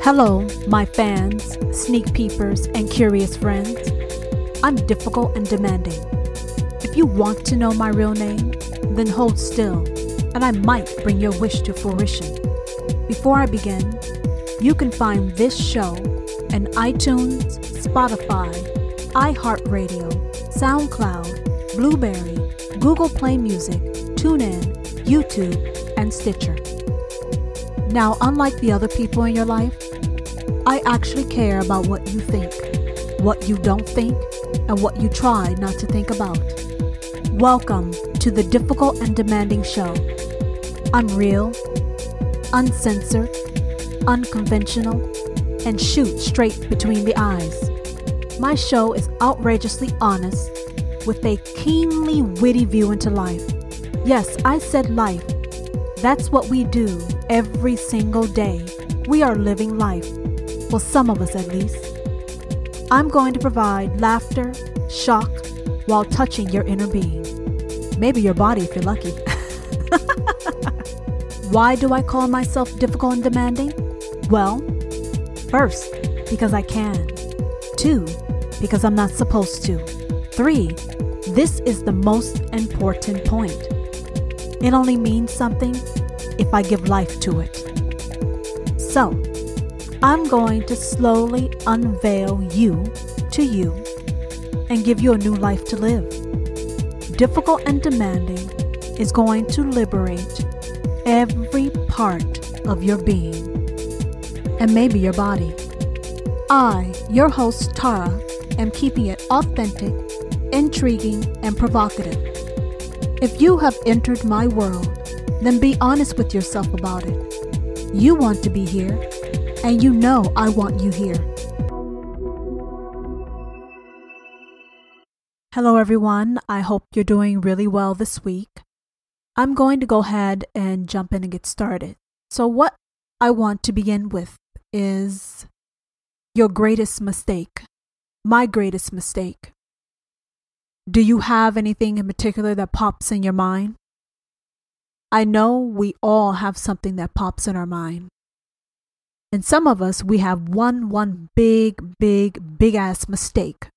Hello, my fans, sneak peepers, and curious friends. I'm difficult and demanding. If you want to know my real name, then hold still, and I might bring your wish to fruition. Before I begin, you can find this show in iTunes, Spotify, iHeartRadio, SoundCloud, Blueberry, Google Play Music, TuneIn, YouTube, and Stitcher. Now, unlike the other people in your life, I actually care about what you think, what you don't think, and what you try not to think about. Welcome to the Difficult and Demanding Show. I'm real, uncensored, unconventional, and shoot straight between the eyes. My show is outrageously honest with a keenly witty view into life. Yes, I said life. That's what we do every single day. We are living life. Well, some of us at least. I'm going to provide laughter, shock, while touching your inner being. Maybe your body if you're lucky. Why do I call myself difficult and demanding? Well, first, because I can. 2, because I'm not supposed to. 3, this is the most important point. It only means something if I give life to it. So, I'm going to slowly unveil you to you and give you a new life to live. Difficult and demanding is going to liberate every part of your being and maybe your body. I, your host Tara, am keeping it authentic, intriguing, and provocative. If you have entered my world, then be honest with yourself about it. You want to be here, and you know I want you here. Hello everyone, I hope you're doing really well this week. I'm going to go ahead and jump in and get started. So what I want to begin with is your greatest mistake, my greatest mistake. Do you have anything in particular that pops in your mind? I know we all have something that pops in our mind. And some of us, we have one big ass mistake.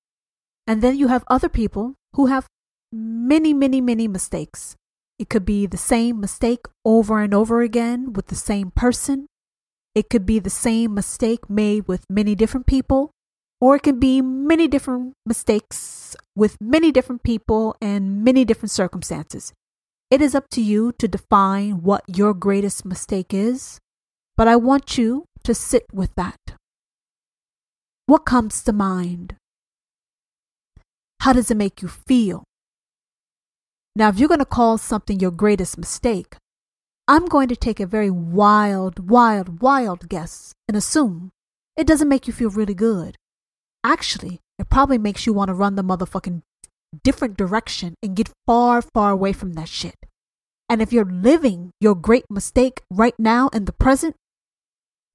And then you have other people who have many mistakes. It could be the same mistake over and over again with the same person. It could be the same mistake made with many different people. Or it can be many different mistakes with many different people and many different circumstances. It is up to you to define what your greatest mistake is, but I want you to sit with that. What comes to mind? How does it make you feel? Now, if you're going to call something your greatest mistake, I'm going to take a very wild guess and assume it doesn't make you feel really good. Actually, it probably makes you want to run the motherfucking different direction and get far away from that shit. And if you're living your great mistake right now in the present,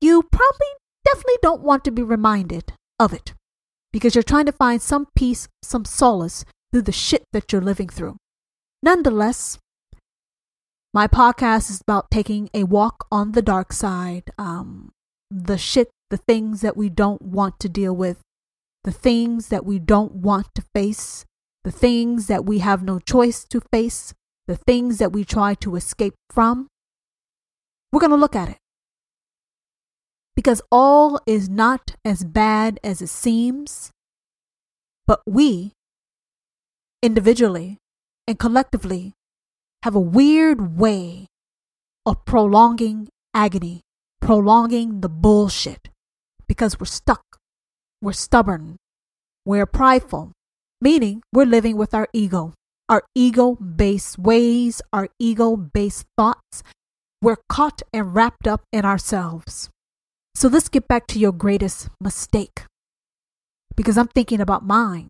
you definitely don't want to be reminded of it because you're trying to find some peace, some solace through the shit that you're living through. Nonetheless, my podcast is about taking a walk on the dark side, the things that we don't want to deal with, the things that we don't want to face, the things that we have no choice to face, the things that we try to escape from. We're going to look at it. Because all is not as bad as it seems, but we, individually and collectively, have a weird way of prolonging agony, prolonging the bullshit, because we're stuck. We're stubborn. We're prideful, meaning we're living with our ego-based ways, our ego-based thoughts. We're caught and wrapped up in ourselves. So let's get back to your greatest mistake, because I'm thinking about mine.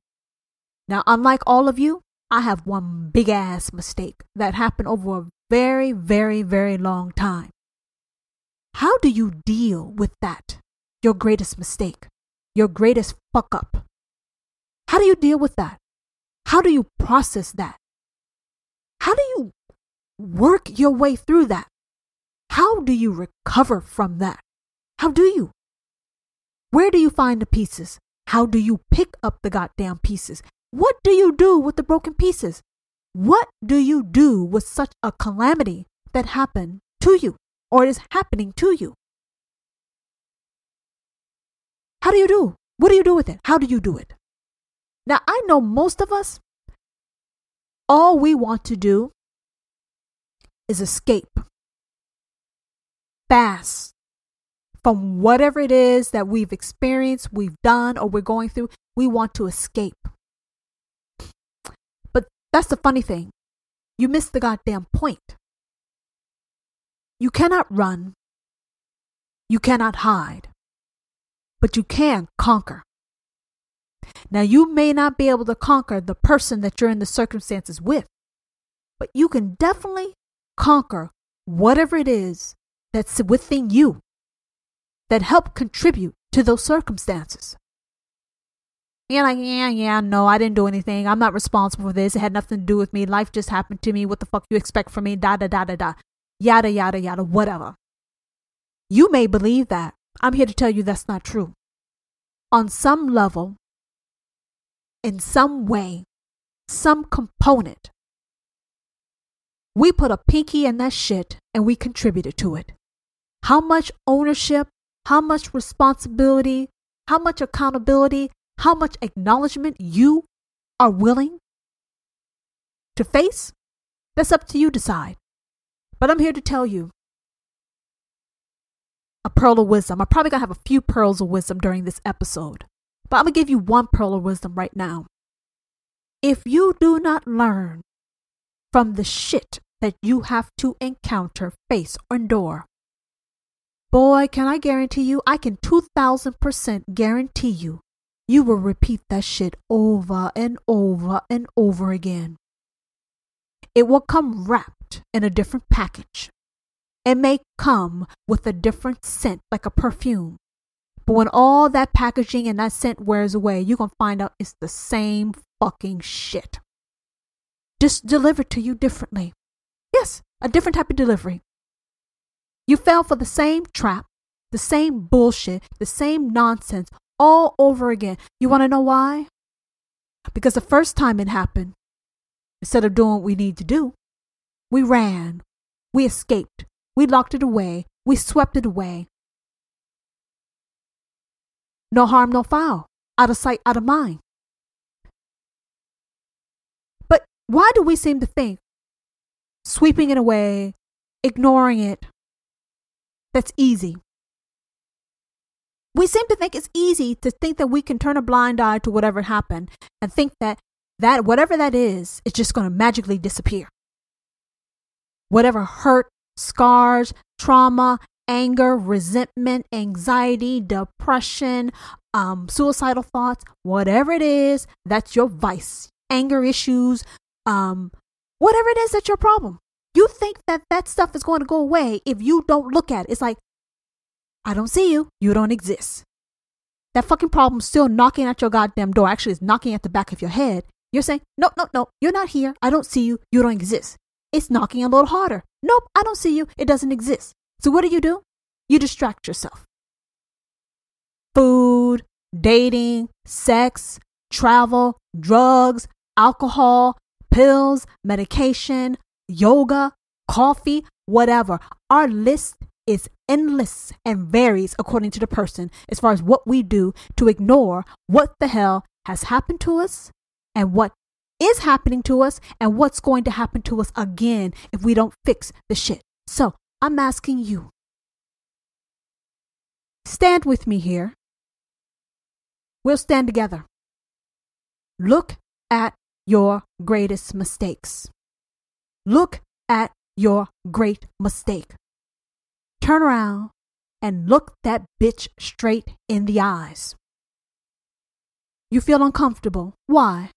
Now, unlike all of you, I have one big ass mistake that happened over a very long time. How do you deal with that? Your greatest mistake. Your greatest fuck up. How do you deal with that? How do you process that? How do you work your way through that? How do you recover from that? How do you? Where do you find the pieces? How do you pick up the goddamn pieces? What do you do with the broken pieces? What do you do with such a calamity that happened to you or is happening to you? How do you do? What do you do with it? How do you do it? Now, I know most of us, all we want to do is escape fast from whatever it is that we've experienced, we've done, or we're going through. We want to escape. But that's the funny thing. You missed the goddamn point. You cannot run. You cannot hide. But you can conquer. Now, you may not be able to conquer the person that you're in the circumstances with, but you can definitely conquer whatever it is that's within you that help contribute to those circumstances. You're like, no, I didn't do anything. I'm not responsible for this. It had nothing to do with me. Life just happened to me. What the fuck you expect from me? Yada, yada, whatever. You may believe that. I'm here to tell you that's not true. On some level, in some way, some component, we put a pinky in that shit and we contributed to it. How much ownership, how much responsibility, how much accountability, how much acknowledgement you are willing to face, that's up to you to decide. But I'm here to tell you a pearl of wisdom. I'm probably going to have a few pearls of wisdom during this episode, but I'm going to give you one pearl of wisdom right now. If you do not learn from the shit that you have to encounter, face, or endure, boy, can I guarantee you, I can 2,000% guarantee you, you will repeat that shit over and over and over again. It will come wrapped in a different package. It may come with a different scent, like a perfume. But when all that packaging and that scent wears away, you're going to find out it's the same fucking shit. Just delivered to you differently. Yes, a different type of delivery. You fell for the same trap, the same bullshit, the same nonsense all over again. You want to know why? Because the first time it happened, instead of doing what we need to do, we ran, we escaped, we locked it away, we swept it away. No harm, no foul. Out of sight, out of mind. But why do we seem to think sweeping it away, ignoring it, that's easy? We seem to think it's easy to think that we can turn a blind eye to whatever happened and think that whatever that is just going to magically disappear. Whatever hurt, scars, trauma, anger, resentment, anxiety, depression, suicidal thoughts, whatever it is, that's your vice, anger issues, whatever it is, that's your problem. You think that stuff is going to go away if you don't look at it. It's like, I don't see you. You don't exist. That fucking problem's still knocking at your goddamn door. Actually, it's knocking at the back of your head. You're saying, no, you're not here. I don't see you. You don't exist. It's knocking a little harder. Nope, I don't see you. It doesn't exist. So what do? You distract yourself. Food, dating, sex, travel, drugs, alcohol, pills, medication, yoga, coffee, whatever. Our list is endless and varies according to the person as far as what we do to ignore what the hell has happened to us and what is happening to us and what's going to happen to us again if we don't fix the shit. So I'm asking you, stand with me here. We'll stand together. Look at your greatest mistakes. Look at your great mistake. Turn around and look that bitch straight in the eyes. You feel uncomfortable. Why?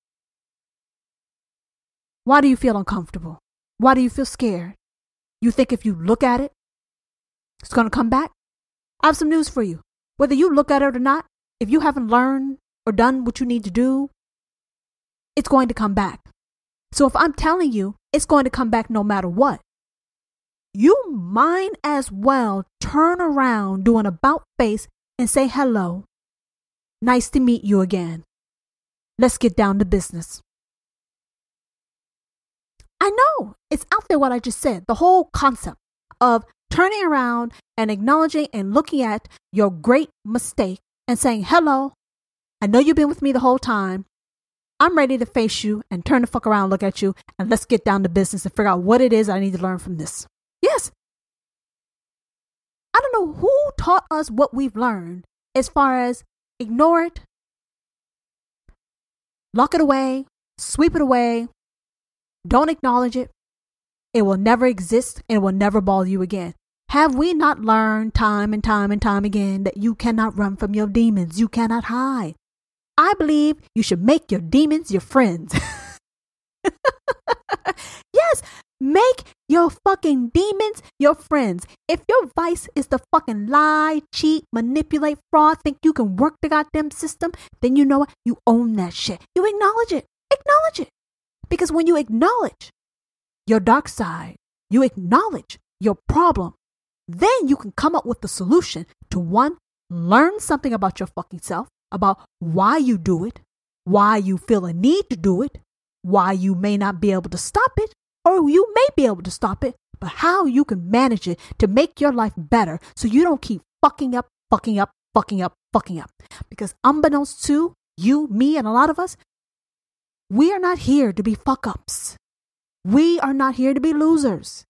Why do you feel uncomfortable? Why do you feel scared? You think if you look at it, it's going to come back? I have some news for you. Whether you look at it or not, if you haven't learned or done what you need to do, it's going to come back. So if I'm telling you it's going to come back no matter what, you might as well turn around, do an about face and say hello Nice to meet you again. Let's get down to business. I know it's out there what I just said. The whole concept of turning around and acknowledging and looking at your great mistake and saying, hello, I know you've been with me the whole time. I'm ready to face you and turn the fuck around, look at you, and let's get down to business and figure out what it is I need to learn from this. Yes. I don't know who taught us what we've learned as far as ignore it, lock it away, sweep it away, don't acknowledge it. It will never exist and it will never bother you again. Have we not learned time and time and time again that you cannot run from your demons? You cannot hide. I believe you should make your demons your friends. Yes, make your fucking demons your friends. If your vice is to fucking lie, cheat, manipulate, fraud, think you can work the goddamn system, then you know what? You own that shit. You acknowledge it. Acknowledge it. Because when you acknowledge your dark side, you acknowledge your problem, then you can come up with the solution to one, learn something about your fucking self, about why you do it, why you feel a need to do it, why you may not be able to stop it, or you may be able to stop it, but how you can manage it to make your life better so you don't keep fucking up. Because unbeknownst to you, me, and a lot of us, we are not here to be fuck-ups. We are not here to be losers.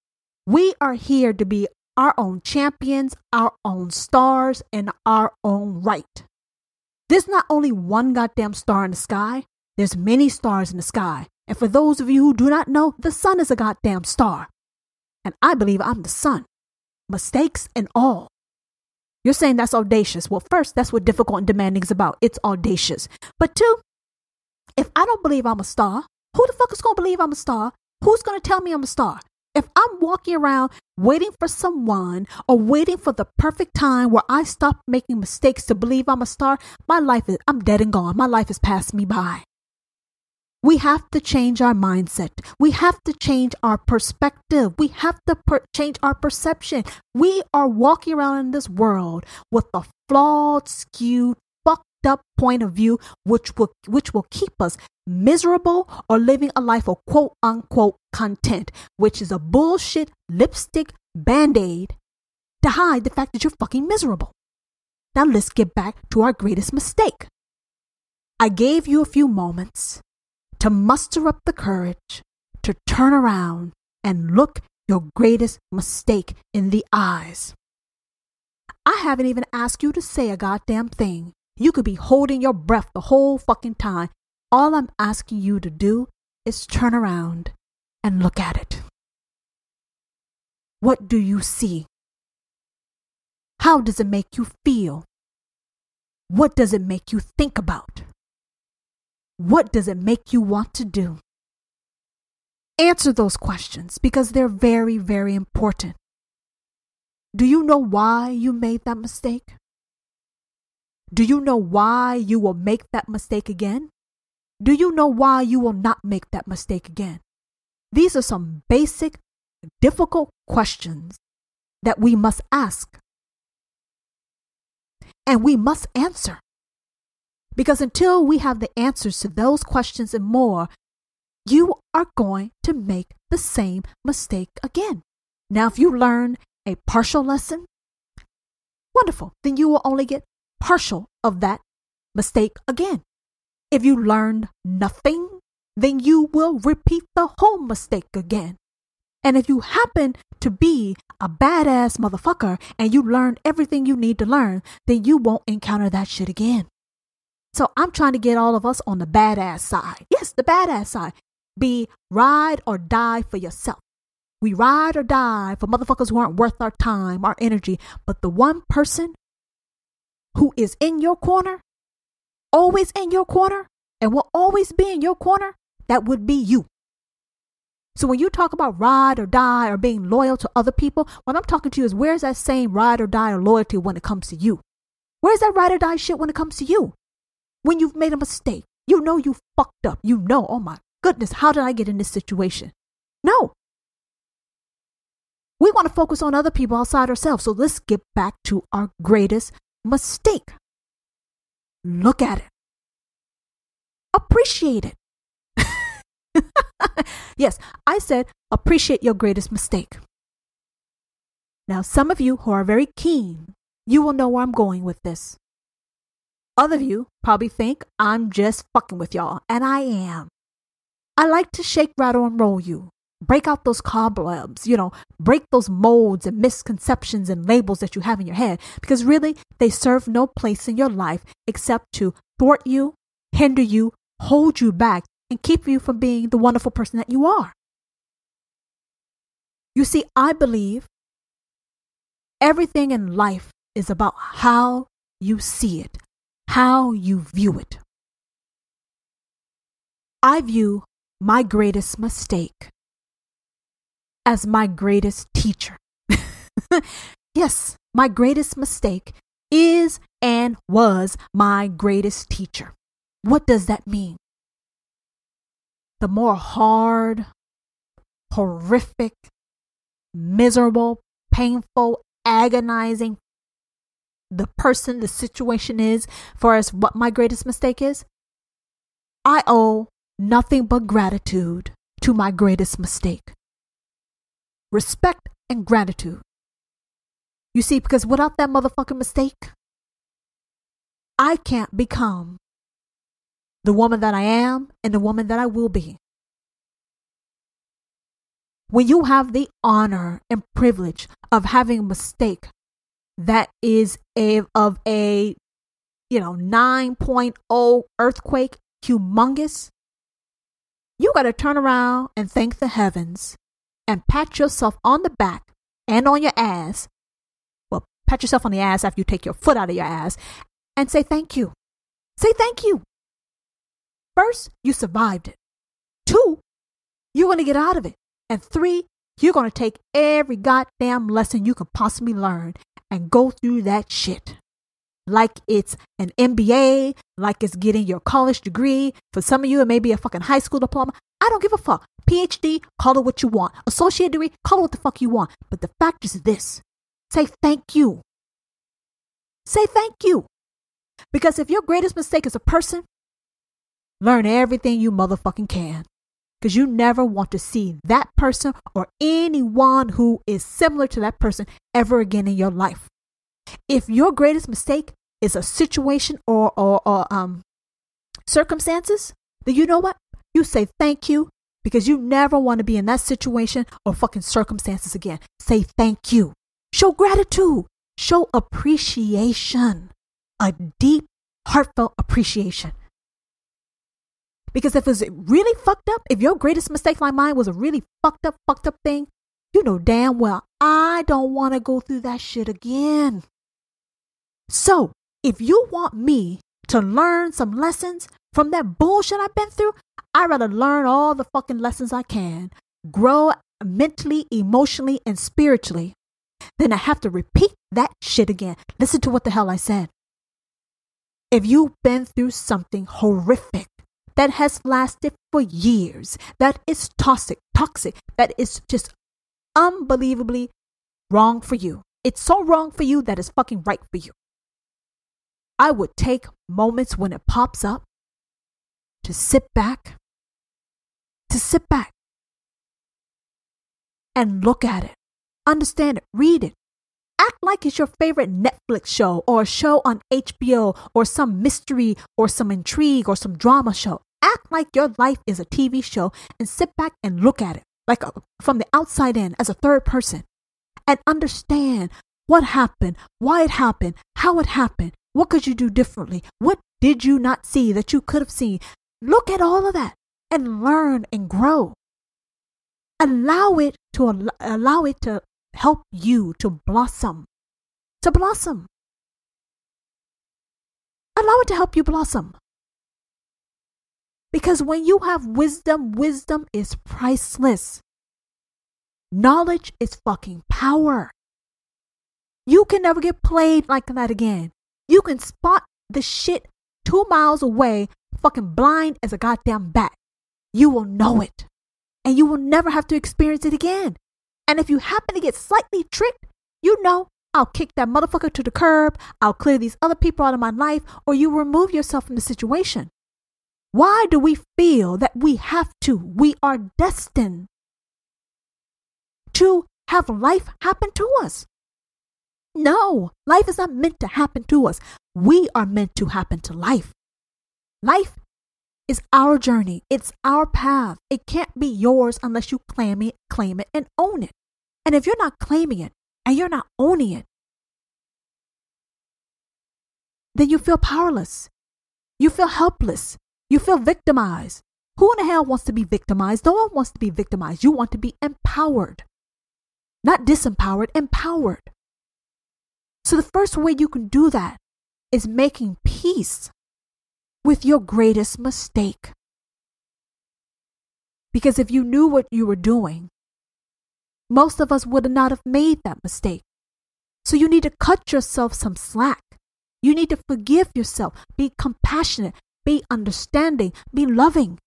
We are here to be our own champions, our own stars, in our own right. There's not only one goddamn star in the sky. There's many stars in the sky. And for those of you who do not know, the sun is a goddamn star. And I believe I'm the sun. Mistakes and all. You're saying that's audacious. Well, first, that's what difficult and demanding is about. It's audacious. But two, if I don't believe I'm a star, who the fuck is going to believe I'm a star? Who's going to tell me I'm a star? If I'm walking around waiting for someone or waiting for the perfect time where I stop making mistakes to believe I'm a star, I'm dead and gone. My life has passed me by. We have to change our mindset. We have to change our perspective. We have to change our perception. We are walking around in this world with a flawed, skewed, fucked up point of view, which will keep us miserable or living a life of quote unquote content, which is a bullshit lipstick band-aid to hide the fact that you're fucking miserable. Now let's get back to our greatest mistake. I gave you a few moments to muster up the courage to turn around and look your greatest mistake in the eyes. I haven't even asked you to say a goddamn thing. You could be holding your breath the whole fucking time. All I'm asking you to do is turn around and look at it. What do you see? How does it make you feel? What does it make you think about? What does it make you want to do? Answer those questions because they're very, very important. Do you know why you made that mistake? Do you know why you will make that mistake again? Do you know why you will not make that mistake again? These are some basic, difficult questions that we must ask. And we must answer. Because until we have the answers to those questions and more, you are going to make the same mistake again. Now, if you learn a partial lesson, wonderful. Then you will only get partial of that mistake again. If you learned nothing, then you will repeat the whole mistake again. And if you happen to be a badass motherfucker and you learned everything you need to learn, then you won't encounter that shit again. So I'm trying to get all of us on the badass side. Yes, the badass side. Be ride or die for yourself. We ride or die for motherfuckers who aren't worth our time, our energy. But the one person who is in your corner, always in your corner, and will always be in your corner, that would be you. So when you talk about ride or die or being loyal to other people, what I'm talking to you is where's that same ride or die or loyalty when it comes to you? Where's that ride or die shit when it comes to you? When you've made a mistake, you know you fucked up. You know, oh my goodness, how did I get in this situation? No. We want to focus on other people outside ourselves. So let's get back to our greatest mistake. look at it. Appreciate it. Yes, I said appreciate your greatest mistake. Now, some of you who are very keen, you will know where I'm going with this. Other of you probably think I'm just fucking with y'all, and I am. I like to shake, rattle, and roll you. Break out those cobwebs, break those molds and misconceptions and labels that you have in your head, because really they serve no place in your life except to thwart you, hinder you, hold you back, and keep you from being the wonderful person that you are. You see, I believe everything in life is about how you see it, how you view it. I view my greatest mistake as my greatest teacher. Yes, my greatest mistake is and was my greatest teacher. What does that mean? The more hard, horrific, miserable, painful, agonizing the person, the situation is, for as what my greatest mistake is, I owe nothing but gratitude to my greatest mistake. Respect and gratitude. You see, because without that motherfucking mistake, I can't become the woman that I am and the woman that I will be. When you have the honor and privilege of having a mistake that is of a 9.0 earthquake, humongous, you got to turn around and thank the heavens and pat yourself on the back and on your ass. Well, pat yourself on the ass after you take your foot out of your ass and say thank you. Say thank you. First, you survived it. 2, you're going to get out of it. And 3, you're going to take every goddamn lesson you could possibly learn and go through that shit. Like it's an MBA, like it's getting your college degree. For some of you, it may be a fucking high school diploma. I don't give a fuck. PhD, call it what you want. Associate degree, call it what the fuck you want. But the fact is this. Say thank you. Say thank you. Because if your greatest mistake is a person, learn everything you motherfucking can. Because you never want to see that person or anyone who is similar to that person ever again in your life. If your greatest mistake is a situation or circumstances, then you know what? You say thank you, because you never want to be in that situation or fucking circumstances again. Say thank you. Show gratitude. Show appreciation. A deep, heartfelt appreciation. Because if it's really fucked up, if your greatest mistake like mine was a really fucked up thing, you know damn well I don't want to go through that shit again. So, if you want me to learn some lessons from that bullshit I've been through, I'd rather learn all the fucking lessons I can, grow mentally, emotionally, and spiritually, than I have to repeat that shit again. Listen to what the hell I said. If you've been through something horrific that has lasted for years, that is toxic, that is just unbelievably wrong for you. It's so wrong for you that it's fucking right for you. I would take moments when it pops up to sit back and look at it, understand it, read it. Act like it's your favorite Netflix show or a show on HBO or some mystery or some intrigue or some drama show. Act like your life is a TV show and sit back and look at it like from the outside in as a third person and understand what happened, why it happened, how it happened, what could you do differently, what did you not see that you could have seen. Look at all of that and learn and grow. Allow it to help you to blossom. Allow it to help you blossom. Because when you have wisdom, wisdom is priceless. Knowledge is fucking power. You can never get played like that again. You can spot the shit 2 miles away, fucking blind as a goddamn bat. You will know it. And you will never have to experience it again. And if you happen to get slightly tricked, you know I'll kick that motherfucker to the curb. I'll clear these other people out of my life, or you remove yourself from the situation. Why do we feel that we have to? We are destined to have life happen to us. No, life is not meant to happen to us. We are meant to happen to life. Life is our journey. It's our path. It can't be yours unless you claim it, and own it. And if you're not claiming it and you're not owning it, then you feel powerless. You feel helpless. You feel victimized. Who in the hell wants to be victimized? No one wants to be victimized. You want to be empowered. Not disempowered, empowered. So the first way you can do that is making peace with your greatest mistake. Because if you knew what you were doing, most of us would not have made that mistake. So you need to cut yourself some slack. You need to forgive yourself. Be compassionate. Be understanding. Be loving.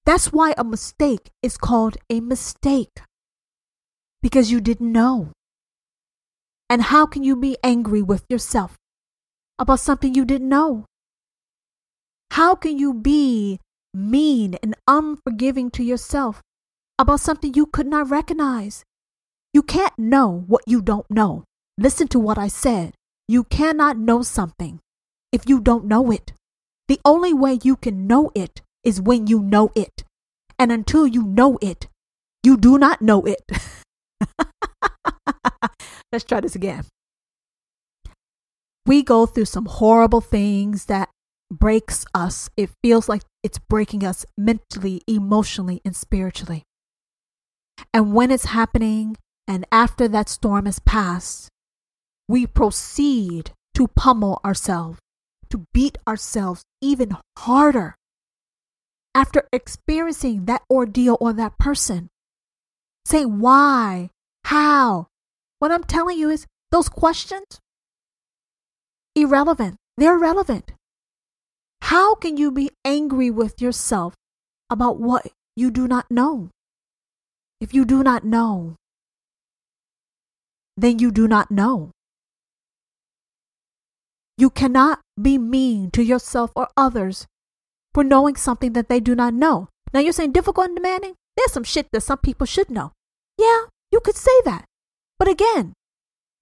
That's why a mistake is called a mistake. Because you didn't know. And how can you be angry with yourself about something you didn't know? How can you be mean and unforgiving to yourself about something you could not recognize? You can't know what you don't know. Listen to what I said. You cannot know something if you don't know it. The only way you can know it is when you know it. And until you know it, you do not know it. Let's try this again. We go through some horrible things that breaks us. It feels like it's breaking us mentally, emotionally, and spiritually. And when it's happening, and after that storm has passed, we proceed to pummel ourselves, to beat ourselves even harder. After experiencing that ordeal or that person, saying why, how. What I'm telling you is those questions, irrelevant. They're irrelevant. How can you be angry with yourself about what you do not know? If you do not know, then you do not know. You cannot be mean to yourself or others for knowing something that they do not know. Now you're saying difficult and demanding? There's some shit that some people should know. Yeah, you could say that. But again,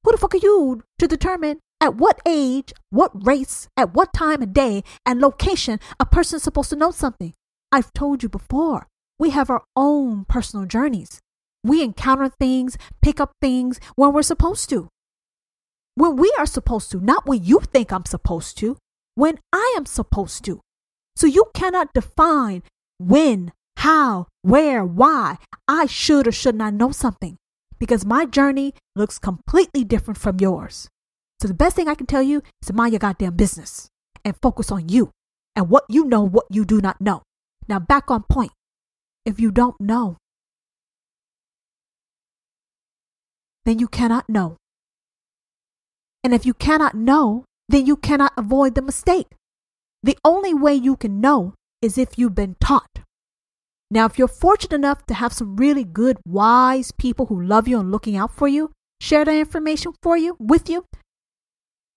who the fuck are you to determine at what age, what race, at what time of day and location a person is supposed to know something? I've told you before, we have our own personal journeys. We encounter things, pick up things when we're supposed to. When we are supposed to, not when you think I'm supposed to, when I am supposed to. So you cannot define when, how, where, why I should or should not know something. Because my journey looks completely different from yours. So the best thing I can tell you is to mind your goddamn business and focus on you and what you know, what you do not know. Now back on point. If you don't know, then you cannot know. And if you cannot know, then you cannot avoid the mistake. The only way you can know is if you've been taught. Now, if you're fortunate enough to have some really good, wise people who love you and looking out for you, share that information with you,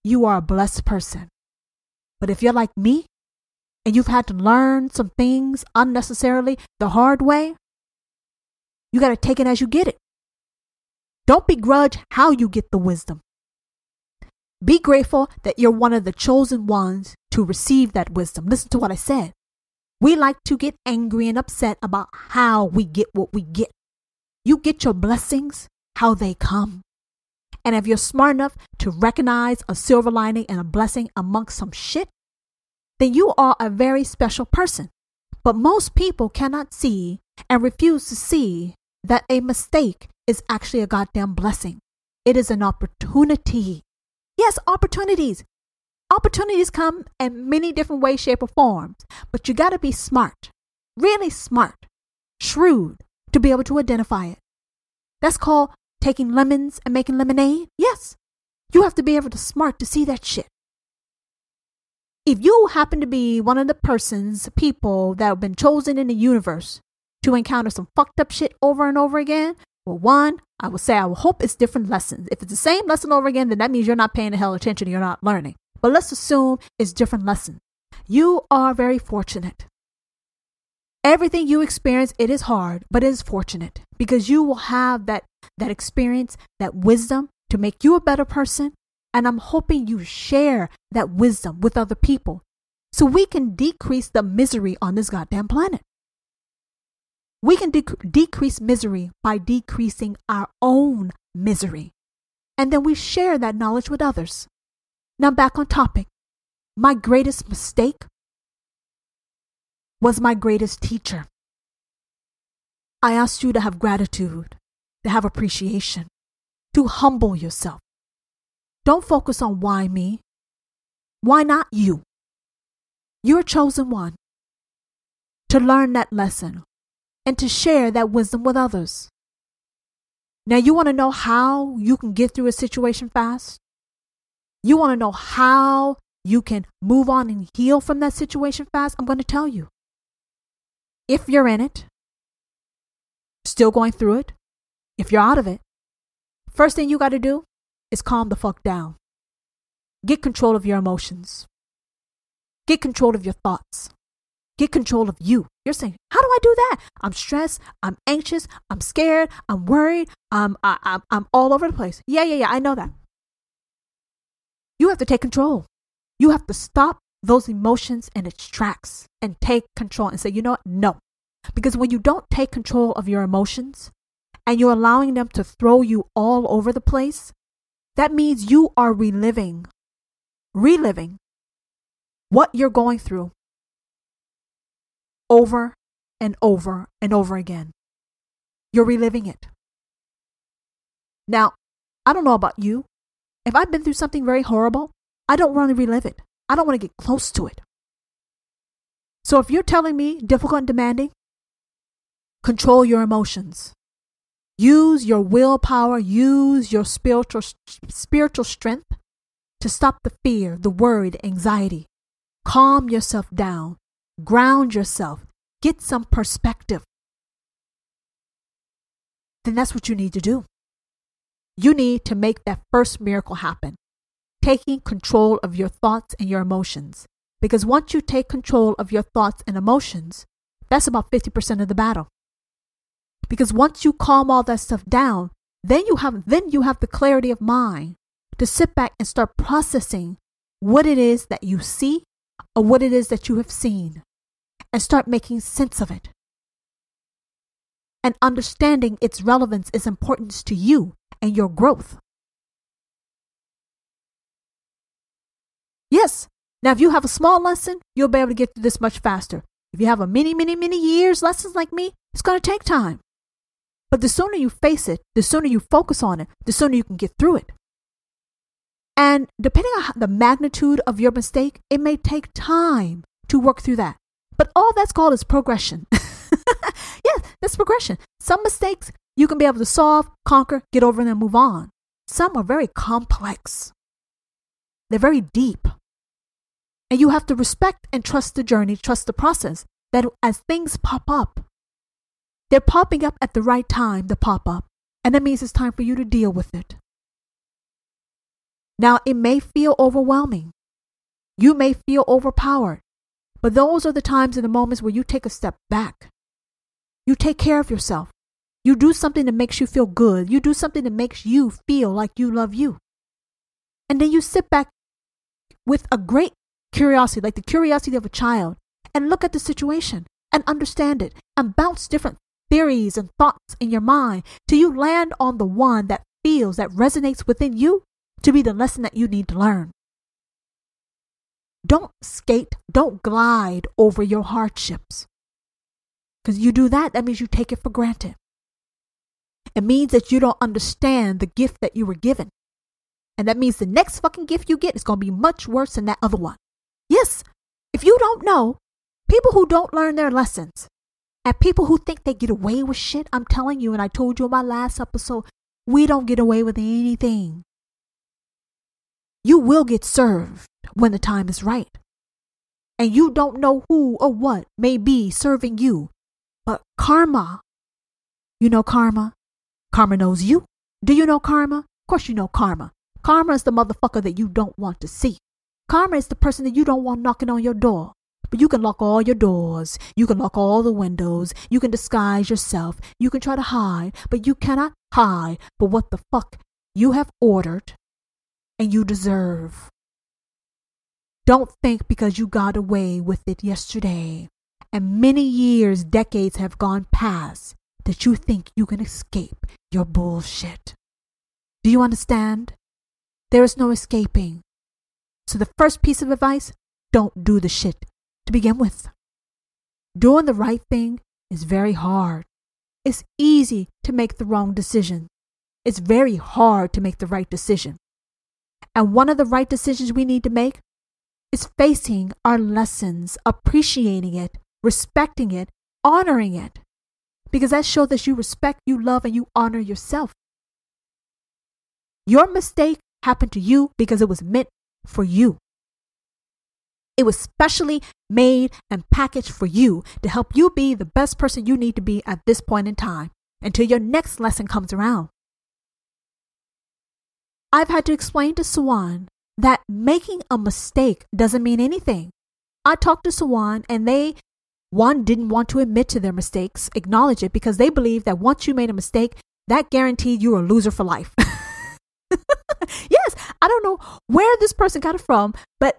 you are a blessed person. But if you're like me and you've had to learn some things unnecessarily the hard way, you got to take it as you get it. Don't begrudge how you get the wisdom. Be grateful that you're one of the chosen ones to receive that wisdom. Listen to what I said. We like to get angry and upset about how we get what we get. You get your blessings how they come. And if you're smart enough to recognize a silver lining and a blessing amongst some shit, then you are a very special person. But most people cannot see and refuse to see that a mistake is actually a goddamn blessing. It is an opportunity. Yes, opportunities. Opportunities come in many different ways, shape, or forms, but you got to be smart, really smart, shrewd to be able to identify it. That's called taking lemons and making lemonade. Yes, you have to be able to smart to see that shit. If you happen to be one of the people that have been chosen in the universe to encounter some fucked up shit over and over again, Well, one, I will say I will hope it's different lessons. If it's the same lesson over again, then that means you're not paying the hell attention and you're not learning. But let's assume it's different lessons. You are very fortunate. Everything you experience, it is hard, but it is fortunate because you will have that experience, that wisdom to make you a better person. And I'm hoping you share that wisdom with other people so we can decrease the misery on this goddamn planet. We can decrease misery by decreasing our own misery. And then we share that knowledge with others. Now back on topic. My greatest mistake was my greatest teacher. I asked you to have gratitude, to have appreciation, to humble yourself. Don't focus on why me. Why not you? You're a chosen one to learn that lesson and to share that wisdom with others. Now, you want to know how you can get through a situation fast? You want to know how you can move on and heal from that situation fast? I'm going to tell you. If you're in it, still going through it, if you're out of it, first thing you got to do is calm the fuck down. Get control of your emotions. Get control of your thoughts. Get control of you. You're saying, how do I do that? I'm stressed. I'm anxious. I'm scared. I'm worried. I'm all over the place. Yeah. I know that. You have to take control. You have to stop those emotions in its tracks and take control and say, you know what? No. Because when you don't take control of your emotions and you're allowing them to throw you all over the place, that means you are reliving what you're going through over and over and over again. You're reliving it. Now, I don't know about you. If I've been through something very horrible, I don't want to relive it. I don't want to get close to it. So if you're telling me difficult and demanding, control your emotions. Use your willpower, use your spiritual strength to stop the fear, the worry, the anxiety. Calm yourself down. Ground yourself. Get some perspective. Then that's what you need to do. You need to make that first miracle happen. Taking control of your thoughts and your emotions. Because once you take control of your thoughts and emotions, that's about 50% of the battle. Because once you calm all that stuff down, then you have the clarity of mind to sit back and start processing what it is that you see or what it is that you have seen and start making sense of it. And understanding its relevance, its importance to you and your growth. Yes. Now, if you have a small lesson, you'll be able to get through this much faster. If you have a many years lessons like me, it's going to take time. But the sooner you face it, the sooner you focus on it, the sooner you can get through it. And depending on the magnitude of your mistake, it may take time to work through that. But all that's called is progression. Yes, that's progression. Some mistakes you can be able to solve, conquer, get over, and then move on. Some are very complex. They're very deep. And you have to respect and trust the journey, trust the process, that as things pop up, they're popping up at the right time to pop up. And that means it's time for you to deal with it. Now, it may feel overwhelming. You may feel overpowered. But those are the times and the moments where you take a step back. You take care of yourself. You do something that makes you feel good. You do something that makes you feel like you love you. And then you sit back with a great curiosity, like the curiosity of a child, and look at the situation and understand it and bounce different theories and thoughts in your mind till you land on the one that feels, that resonates within you to be the lesson that you need to learn. Don't skate, don't glide over your hardships. Because you do that, that means you take it for granted. It means that you don't understand the gift that you were given. And that means the next fucking gift you get is going to be much worse than that other one. Yes, if you don't know, people who don't learn their lessons and people who think they get away with shit, I'm telling you, and I told you in my last episode, we don't get away with anything. You will get served when the time is right. And you don't know who or what may be serving you. But karma, you know karma? Karma knows you. Do you know karma? Of course you know karma. Karma is the motherfucker that you don't want to see. Karma is the person that you don't want knocking on your door. But you can lock all your doors. You can lock all the windows. You can disguise yourself. You can try to hide, but you cannot hide for what the fuck you have ordered and you deserve. Don't think because you got away with it yesterday and many years, decades have gone past that you think you can escape your bullshit. Do you understand? There is no escaping. So the first piece of advice, don't do the shit to begin with. Doing the right thing is very hard. It's easy to make the wrong decision. It's very hard to make the right decision. And one of the right decisions we need to make is facing our lessons, appreciating it, respecting it, honoring it. Because that shows that you respect, you love, and you honor yourself. Your mistake happened to you because it was meant for you. It was specially made and packaged for you to help you be the best person you need to be at this point in time until your next lesson comes around. I've had to explain to Swan that making a mistake doesn't mean anything. I talked to Swan and one didn't want to admit to their mistakes, acknowledge it, because they believe that once you made a mistake, that guaranteed you were a loser for life. Yes, I don't know where this person got it from, but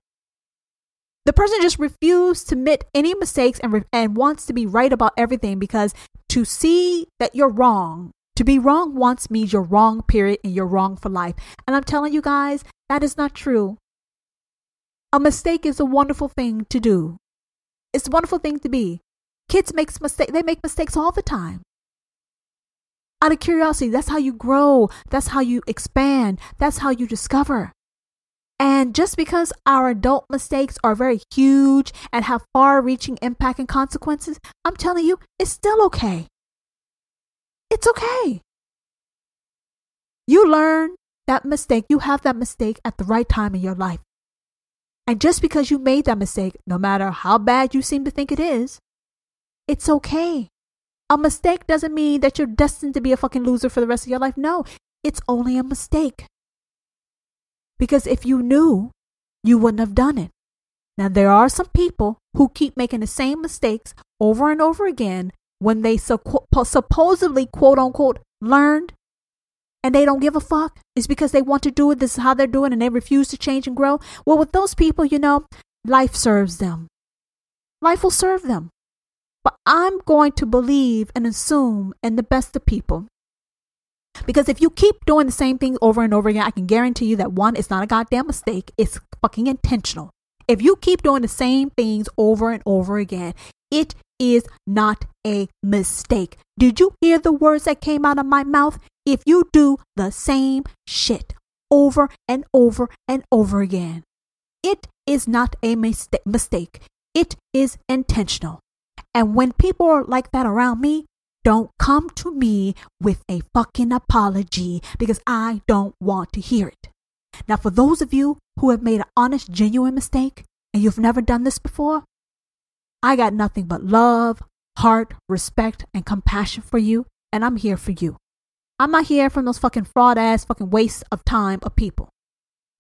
the person just refused to admit any mistakes and wants to be right about everything, because to see that you're wrong, to be wrong once means you're wrong, period, and you're wrong for life. And I'm telling you guys, that is not true. A mistake is a wonderful thing to do. It's a wonderful thing to be. Kids make mistakes. They make mistakes all the time. Out of curiosity, that's how you grow. That's how you expand. That's how you discover. And just because our adult mistakes are very huge and have far-reaching impact and consequences, I'm telling you, it's still okay. It's okay. You learn that mistake. You have that mistake at the right time in your life. And just because you made that mistake, no matter how bad you seem to think it is, it's okay. A mistake doesn't mean that you're destined to be a fucking loser for the rest of your life. No, it's only a mistake. Because if you knew, you wouldn't have done it. Now, there are some people who keep making the same mistakes over and over again when they supposedly, quote unquote, learned, and they don't give a fuck. It's because they want to do it. This is how they're doing, and they refuse to change and grow. Well, with those people, life serves them. Life will serve them. But I'm going to believe and assume in the best of people. Because if you keep doing the same thing over and over again, I can guarantee you that one, it's not a goddamn mistake. It's fucking intentional. If you keep doing the same things over and over again, it is not a mistake. Did you hear the words that came out of my mouth? If you do the same shit over and over and over again, it is not a mistake. It is intentional. And when people are like that around me, don't come to me with a fucking apology, because I don't want to hear it. Now, for those of you who have made an honest, genuine mistake and you've never done this before, I got nothing but love, heart, respect, and compassion for you. And I'm here for you. I'm not here from those fucking fraud ass fucking waste of time of people.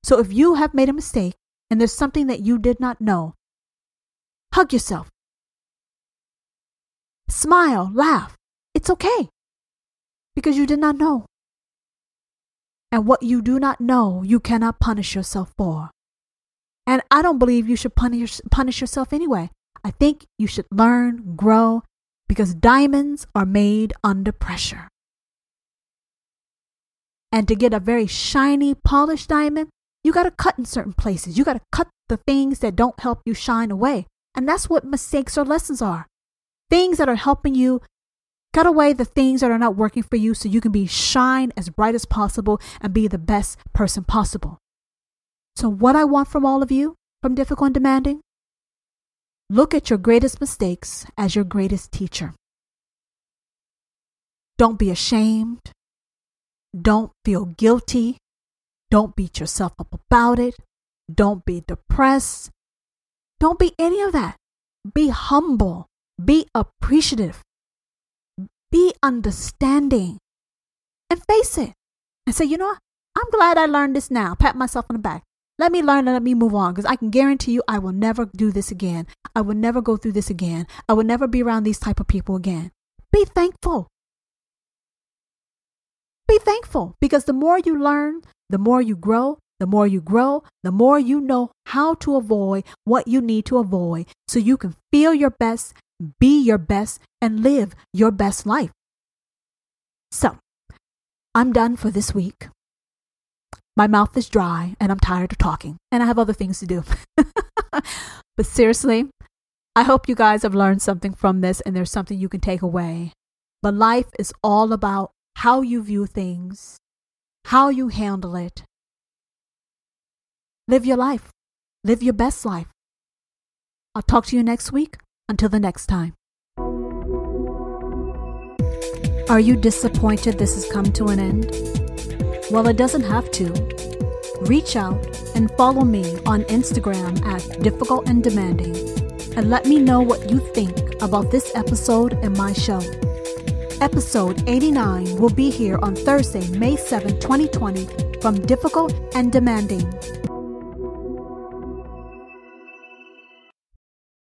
So if you have made a mistake and there's something that you did not know, hug yourself. Smile, laugh. It's okay. Because you did not know. And what you do not know, you cannot punish yourself for. And I don't believe you should punish yourself anyway. I think you should learn, grow, because diamonds are made under pressure. And to get a very shiny, polished diamond, you got to cut in certain places. You got to cut the things that don't help you shine away. And that's what mistakes or lessons are. Things that are helping you cut away the things that are not working for you so you can shine as bright as possible and be the best person possible. So what I want from all of you, from Difficult and Demanding, look at your greatest mistakes as your greatest teacher. Don't be ashamed. Don't feel guilty. Don't beat yourself up about it. Don't be depressed. Don't be any of that. Be humble. Be appreciative. Be understanding. and face it and say, you know what? I'm glad I learned this now. Pat myself on the back. Let me learn and let me move on, because I can guarantee you I will never do this again. I will never go through this again. I will never be around these type of people again. Be thankful. Be thankful, because the more you learn, the more you grow, the more you grow, the more you know how to avoid what you need to avoid, so you can feel your best, be your best, and live your best life. So, I'm done for this week. My mouth is dry and I'm tired of talking, and I have other things to do. But seriously, I hope you guys have learned something from this and there's something you can take away. But life is all about how you view things, how you handle it. Live your life. Live your best life. I'll talk to you next week. Until the next time. Are you disappointed this has come to an end? Well, it doesn't have to. Reach out and follow me on Instagram at Difficult and Demanding, and let me know what you think about this episode and my show. Episode 89 will be here on Thursday, May 7, 2020 from Difficult and Demanding.